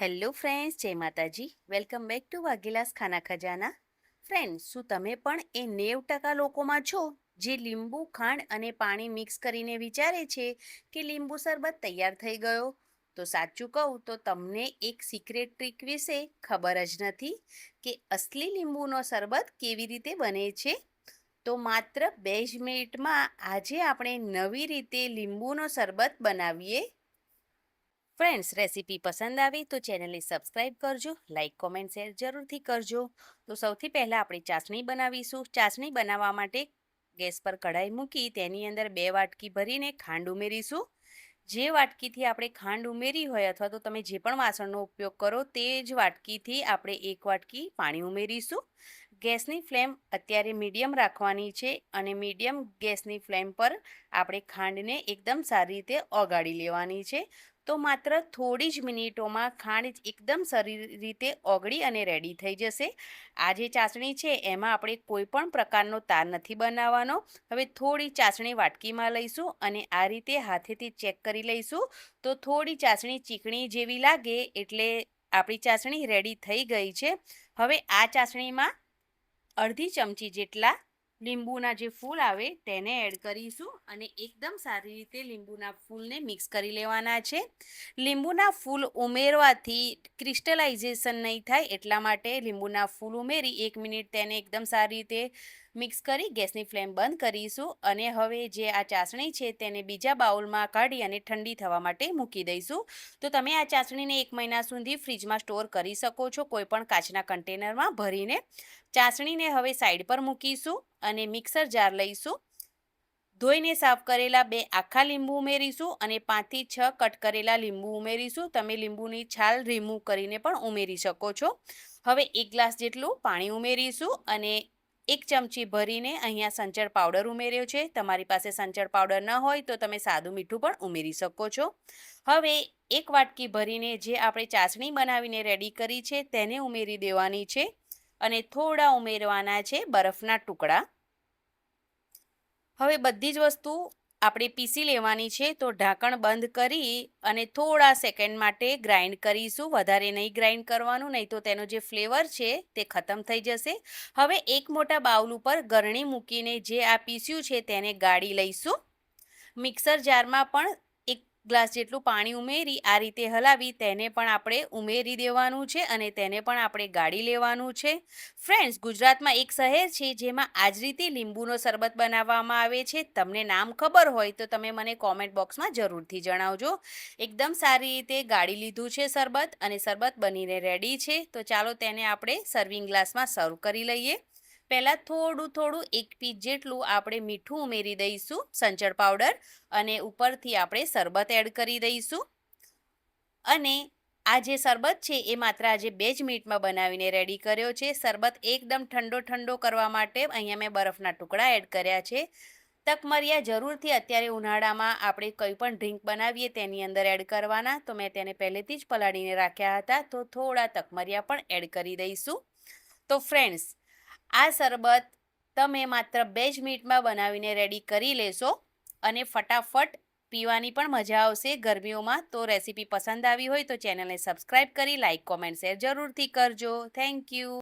Hello friends, જય માતાજી. Welcome back to Vaghela's ખાના ખજાના. ફ્રેન્ડ્સ, શું તમે પણ એ 90% લોકોમાં છો જે લીંબુ, ખાંડ અને પાણી મિક્સ કરીને વિચારે છે કે લીંબુ શરબત તૈયાર થઈ ગયો? તો સાચું કહું તો તમને એક સિક્રેટ ટ્રીક વિશે ખબર જ નથી કે અસલી લીંબુનો શરબત કેવી રીતે બને છે. તો માત્ર 2 જ મિનિટમાં આજે આપણે નવી રીતે લીંબુનો શરબત બનાવીએ. ફ્રેન્ડ્સ, રેસીપી પસંદ આવી તો ચેનલને સબસ્ક્રાઈબ કરજો, લાઇક કોમેન્ટ શેર જરૂરથી કરજો. તો સૌથી પહેલાં આપણે ચાસણી બનાવીશું. ચાસણી બનાવવા માટે ગેસ પર કઢાઈ મૂકી તેની અંદર 2 વાટકી ભરીને ખાંડ ઉમેરીશું. જે વાટકીથી આપણે ખાંડ ઉમેરી હોય અથવા તો તમે જે પણ વાસણનો ઉપયોગ કરો તે જ વાટકીથી આપણે 1 વાટકી પાણી ઉમેરીશું. ગેસની ફ્લેમ અત્યારે મીડિયમ રાખવાની છે અને મીડિયમ ગેસની ફ્લેમ પર આપણે ખાંડને એકદમ સારી રીતે ઓગાળી લેવાની છે. તો માત્ર થોડી જ મિનિટોમાં ખાંડ એકદમ સારી રીતે ઓગળી અને રેડી થઈ જશે. આ જે ચાસણી છે એમાં આપણે કોઈ પણ પ્રકારનો તાર નથી બનાવવાનો. હવે થોડી ચાસણી વાટકીમાં લઈશું અને આ રીતે હાથેથી ચેક કરી લઈશું. તો થોડી ચાસણી ચીકણી જેવી લાગે એટલે આપણી ચાસણી રેડી થઈ ગઈ છે. હવે આ ચાસણીમાં અડધી ચમચી જેટલા લીંબુના જે ફૂલ આવે તેને એડ કરીશું અને એકદમ સારી રીતે લીંબુના ફૂલને મિક્સ કરી લેવાના છે. લીંબુના ફૂલ ઉમેરવાથી ક્રિસ્ટલાઇઝેશન નહીં થાય એટલા માટે લીંબુના ફૂલ ઉમેરી 1 મિનિટ તેને એકદમ સારી રીતે મિક્સ કરી ગેસની ફ્લેમ બંધ કરીશું અને હવે જે આ ચાસણી છે તેને બીજા બાઉલમાં કાઢી અને ઠંડી થવા માટે મૂકી દઈશું. તો તમે આ ચાસણીને 1 મહિના સુધી ફ્રીજમાં સ્ટોર કરી શકો છો કોઈ પણ કાચના કન્ટેનરમાં ભરીને. ચાસણીને હવે સાઈડ પર મૂકીશું અને મિક્સર જાર લઈશું. ધોઈને સાફ કરેલા 2 આખા લીંબુ ઉમેરીશું અને 5 થી 6 કટ કરેલા લીંબુ ઉમેરીશું. તમે લીંબુની છાલ રિમૂવ કરીને પણ ઉમેરી શકો છો. હવે 1 ગ્લાસ જેટલું પાણી ઉમેરીશું અને 1 ચમચી ભરીને અહીંયા સંચળ પાવડર ઉમેર્યો છે. તમારી પાસે સંચળ પાવડર ન હોય તો તમે સાદું મીઠું પણ ઉમેરી શકો છો. હવે 1 વાટકી ભરીને જે આપણે ચાસણી બનાવીને રેડી કરી છે તેને ઉમેરી દેવાની છે અને થોડા ઉમેરવાના છે બરફના ટુકડા. હવે બધી જ વસ્તુ આપણે પીસી લેવાની છે. તો ઢાંકણ બંધ કરી અને થોડા સેકન્ડ માટે ગ્રાઇન્ડ કરીશું. વધારે નહીં ગ્રાઇન્ડ કરવાનું, નહીં તો તેનો જે ફ્લેવર છે તે ખતમ થઈ જશે. હવે એક મોટા બાઉલ ઉપર ગરણી મૂકીને જે આ પીસ્યું છે તેને ગાળી લઈશું. મિક્સર જારમાં પણ 1 ગ્લાસ જેટલું પાણી ઉમેરી આ રીતે હલાવી તેને પણ આપણે ઉમેરી દેવાનું છે અને તેને પણ આપણે ગાળી લેવાનું છે. ફ્રેન્ડ્સ, ગુજરાતમાં એક શહેર છે જેમાં આ જ રીતે લીંબુનો શરબત બનાવવામાં આવે છે. તમને નામ ખબર હોય તો તમે મને કોમેન્ટ બોક્સમાં જરૂરથી જણાવજો. એકદમ સારી રીતે ગાળી લીધું છે શરબત અને શરબત બનીને રેડી છે. તો ચાલો તેને આપણે સર્વિંગ ગ્લાસમાં સર્વ કરી લઈએ. પહેલાં થોડું 1 પીસ જેટલું આપણે મીઠું ઉમેરી દઈશું, સંચળ પાવડર, અને ઉપરથી આપણે શરબત એડ કરી દઈશું. અને આ જે શરબત છે એ માત્ર આજે 2 જ મિનિટમાં બનાવીને રેડી કર્યો છે. શરબત એકદમ ઠંડો કરવા માટે અહીંયા મેં બરફના ટુકડા એડ કર્યા છે. તકમરિયા જરૂરથી અત્યારે ઉનાળામાં આપણે કંઈ પણ ડ્રિંક બનાવીએ તેની અંદર એડ કરવાના. તો મેં તેને પહેલેથી જ પલાળીને રાખ્યા હતા તો થોડા તકમરિયા પણ એડ કરી દઈશું. તો ફ્રેન્ડ્સ, આ શરબત તમે માત્ર 2 જ મિનિટમાં બનાવીને રેડી કરી લેશો અને ફટાફટ પીવાની પણ મજા આવશે ગરમીઓમાં. તો રેસીપી પસંદ આવી હોય તો ચેનલને સબસ્ક્રાઈબ કરી લાઇક કોમેન્ટ શેર જરૂરથી કરજો. Thank you.